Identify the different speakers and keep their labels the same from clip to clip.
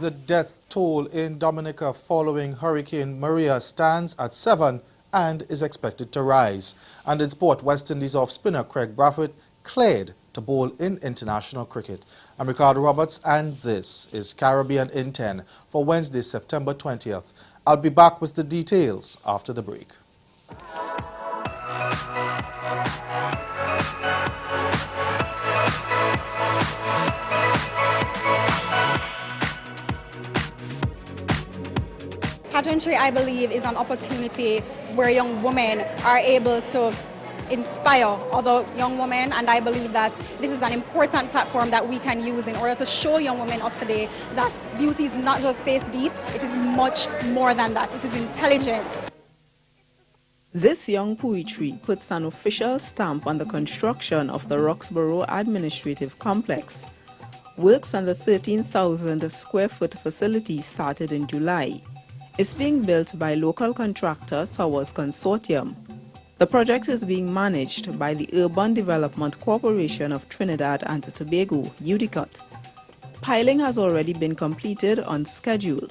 Speaker 1: The death toll in Dominica following Hurricane Maria stands at 7 and is expected to rise. And in sport, West Indies off-spinner Craig Brathwaite cleared to bowl in international cricket. I'm Ricardo Roberts, and this is Caribbean in 10 for Wednesday, September 20th. I'll be back with the details after the break.
Speaker 2: Pageantry, I believe, is an opportunity where young women are able to inspire other young women, and I believe that this is an important platform that we can use in order to show young women of today that beauty is not just face deep, it is much more than that. It is intelligence.
Speaker 3: This young poetry puts an official stamp on the construction of the Roxborough Administrative Complex. Works on the 13,000 square foot facility started in July. It's being built by local contractor Towers Consortium. The project is being managed by the Urban Development Corporation of Trinidad and Tobago, UDCOT. Piling has already been completed on schedule.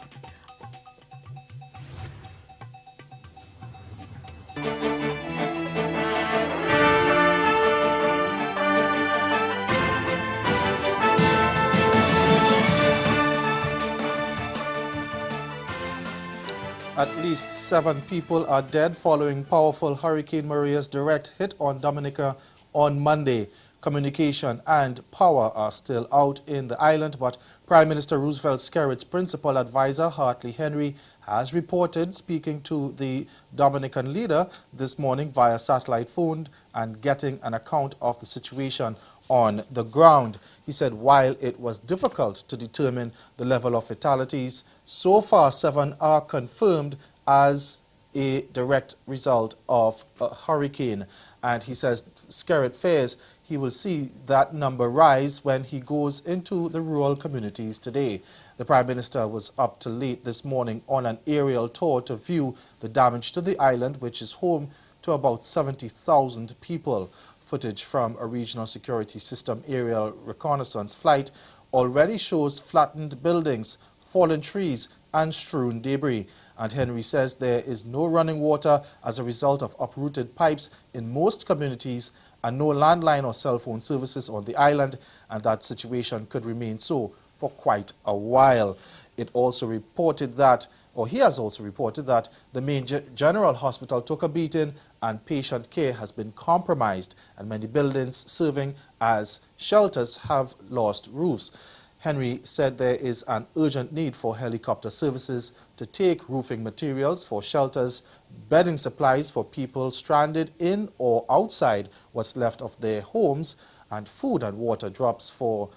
Speaker 1: At least 7 people are dead following powerful Hurricane Maria's direct hit on Dominica on Monday. Communication and power are still out in the island, but Prime Minister Roosevelt Skerritt's principal advisor, Hartley Henry, has reported speaking to the Dominican leader this morning via satellite phone and getting an account of the situation on the ground. He said while it was difficult to determine the level of fatalities, so far 7 are confirmed as a direct result of a hurricane. And he says Skerritt fears he will see that number rise when he goes into the rural communities today. The Prime Minister was up till late this morning on an aerial tour to view the damage to the island, which is home to about 70,000 people. Footage from a regional security system aerial reconnaissance flight already shows flattened buildings, fallen trees and strewn debris. And Henry says there is no running water as a result of uprooted pipes in most communities and no landline or cell phone services on the island, and that situation could remain so for quite a while. It also reported that, or he has also reported that, the main general hospital took a beating and patient care has been compromised, and many buildings serving as shelters have lost roofs. Henry said there is an urgent need for helicopter services to take roofing materials for shelters, bedding supplies for people stranded in or outside what's left of their homes, and food and water drops for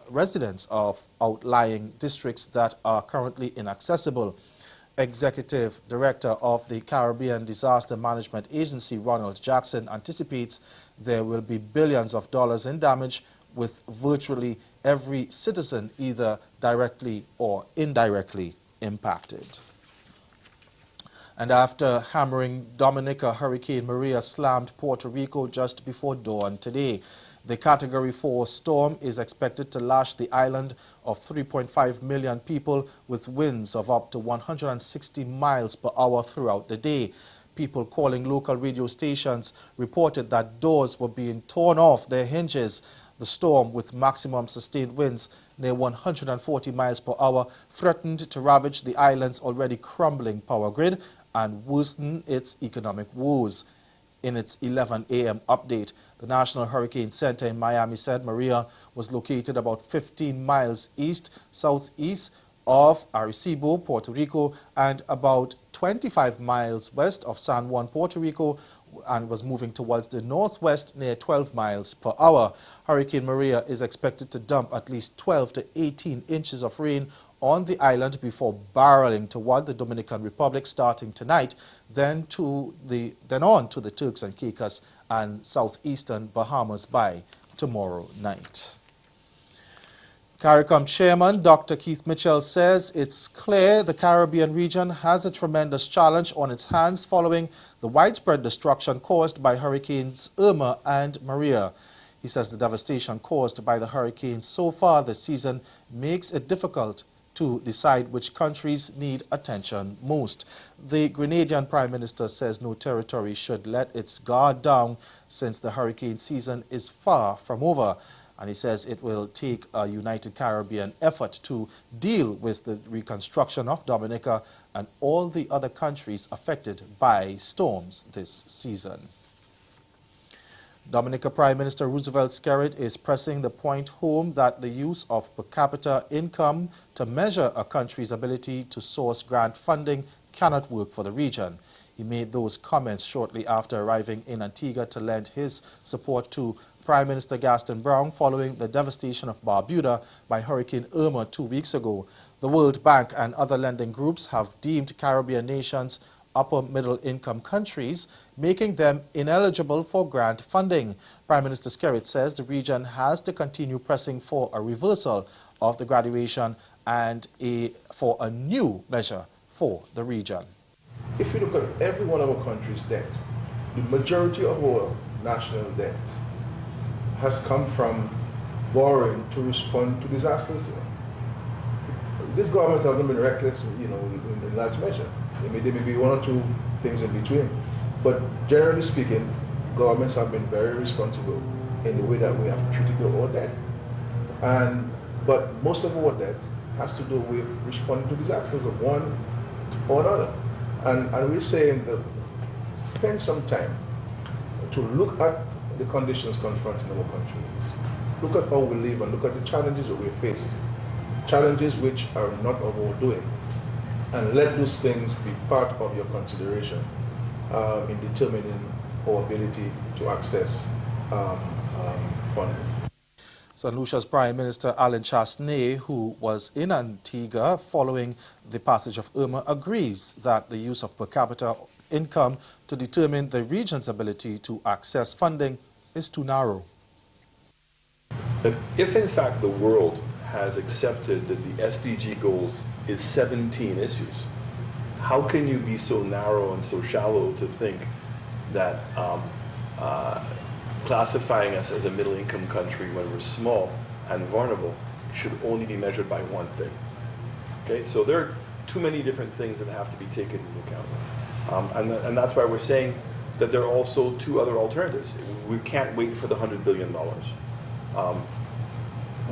Speaker 1: residents of outlying districts that are currently inaccessible. Executive Director of the Caribbean Disaster Management Agency, Ronald Jackson, anticipates there will be billions of dollars in damage, with virtually every citizen either directly or indirectly impacted. And after hammering Dominica, Hurricane Maria slammed Puerto Rico just before dawn today. The Category 4 storm is expected to lash the island of 3.5 million people with winds of up to 160 miles per hour throughout the day. People calling local radio stations reported that doors were being torn off their hinges. The storm, with maximum sustained winds near 140 miles per hour, threatened to ravage the island's already crumbling power grid and worsen its economic woes. In its 11 a.m. update, the National Hurricane Center in Miami said Maria was located about 15 miles east-southeast of Arecibo, Puerto Rico, and about 25 miles west of San Juan, Puerto Rico, and was moving towards the northwest near 12 miles per hour. Hurricane Maria is expected to dump at least 12 to 18 inches of rain on the island before barreling toward the Dominican Republic starting tonight, then on to the Turks and Caicos and southeastern Bahamas by tomorrow night. CARICOM Chairman Dr. Keith Mitchell says it's clear the Caribbean region has a tremendous challenge on its hands following the widespread destruction caused by Hurricanes Irma and Maria. He says the devastation caused by the hurricanes so far this season makes it difficult to decide which countries need attention most. The Grenadian Prime Minister says no territory should let its guard down since the hurricane season is far from over. And he says it will take a United Caribbean effort to deal with the reconstruction of Dominica and all the other countries affected by storms this season. Dominica Prime Minister Roosevelt Skerrit is pressing the point home that the use of per capita income to measure a country's ability to source grant funding cannot work for the region. He made those comments shortly after arriving in Antigua to lend his support to Prime Minister Gaston Brown following the devastation of Barbuda by Hurricane Irma 2 weeks ago. The World Bank and other lending groups have deemed Caribbean nations upper middle income countries, making them ineligible for grant funding. Prime Minister Skerrit says the region has to continue pressing for a reversal of the graduation and for a new measure for the region.
Speaker 4: If you look at every one of our country's debt, the majority of our national debt has come from borrowing to respond to disasters. This government has not been reckless, in large measure. There may be one or two things in between. But generally speaking, governments have been very responsible in the way that we have treated our debt. But most of our debt has to do with responding to disasters of one or another. And we're saying that spend some time to look at the conditions confronting our countries. Look at how we live and look at the challenges that we faced. Challenges which are not of our doing. And let those things be part of your consideration in determining our ability to access funding.
Speaker 1: St. Lucia's Prime Minister Alan Chasney, who was in Antigua following the passage of Irma, agrees that the use of per capita income to determine the region's ability to access funding is too narrow.
Speaker 5: If in fact the world has accepted that the SDG goals is 17 issues, how can you be so narrow and so shallow to think that classifying us as a middle-income country when we're small and vulnerable should only be measured by one thing? Okay, so there are too many different things that have to be taken into account. And that's why we're saying that there are also two other alternatives. We can't wait for the $100 billion.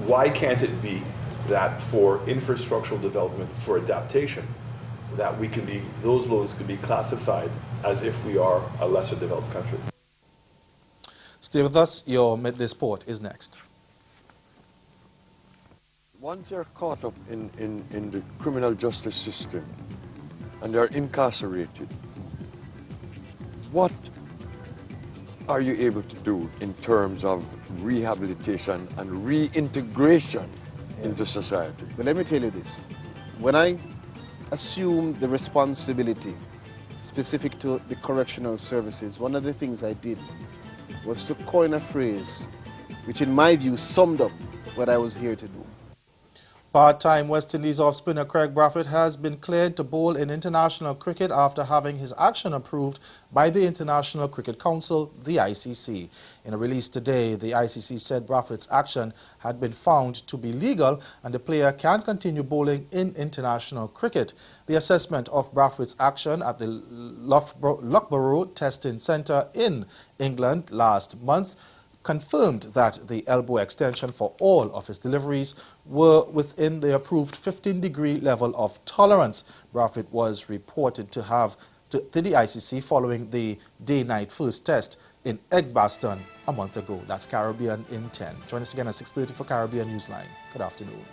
Speaker 5: Why can't it be that for infrastructural development, for adaptation, that those loans could be classified as if we are a lesser developed country?
Speaker 1: Stay with us. Your Midday Sport is next.
Speaker 6: Once they're caught up in the criminal justice system and they're incarcerated, what are you able to do in terms of rehabilitation and reintegration into society?
Speaker 7: But let me tell you this. When I assumed the responsibility specific to the correctional services, one of the things I did was to coin a phrase which in my view summed up what I was here to do.
Speaker 1: Part-time West Indies off-spinner Craig Brathwaite has been cleared to bowl in international cricket after having his action approved by the International Cricket Council, the ICC. In a release today, the ICC said Brathwaite's action had been found to be legal and the player can continue bowling in international cricket. The assessment of Brathwaite's action at the Loughborough Testing Centre in England last month confirmed that the elbow extension for all of his deliveries were within the approved 15-degree level of tolerance. Brathwaite was reported to the ICC following the day-night first test in Edgbaston a month ago. That's Caribbean in 10. Join us again at 6:30 for Caribbean Newsline. Good afternoon.